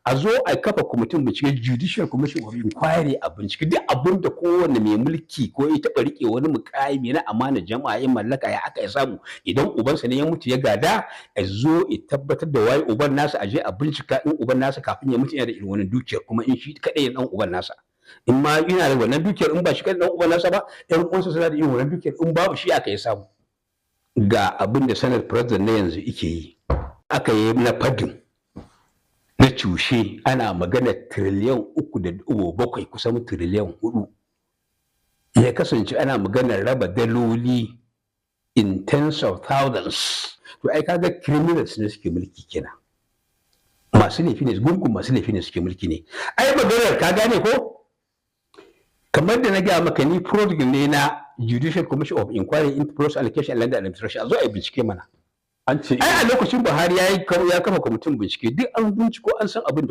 a zo a kafa kwamitin bincike judicial commission of inquiry a bincike duk abin da kowane mai mulki ko ya taɓa riƙe wani mukami na amana jama'a ya mallaka ya aka ya samu idan ubansa ne ya mutu ya gada a zo ya tabbatar da waye uban nasa a je a bincika in uban nasa kafin ya mutu yana da irin wannan dukiyar kuma in shi kaɗai ya dan uban nasa in ma yana da wannan dukiyar in ba shi kaɗai dan uban nasa ba ƴan uwansa suna da irin wannan dukiyar in babu shi aka ya samu ga abin da sanar president na yanzu yake yi aka yi na fadin na cushe ana magana tiriliyan 3.7 kusan tiriliyan 4 ya kasance ana maganar raba daloli in tens of thousands to ai kaga criminals ne suke mulki kenan masu laifi ne gungun masu laifi ne suke mulki ne ai maganar ka gane ko kamar da na gaya maka ni protocol ne na Judicial Commission of Inquiry into Process Allocation and Land Administration a zo a bincike mana An ce ai a lokacin Buhari ya kafa kwamitin bincike duk an binciko an san abin da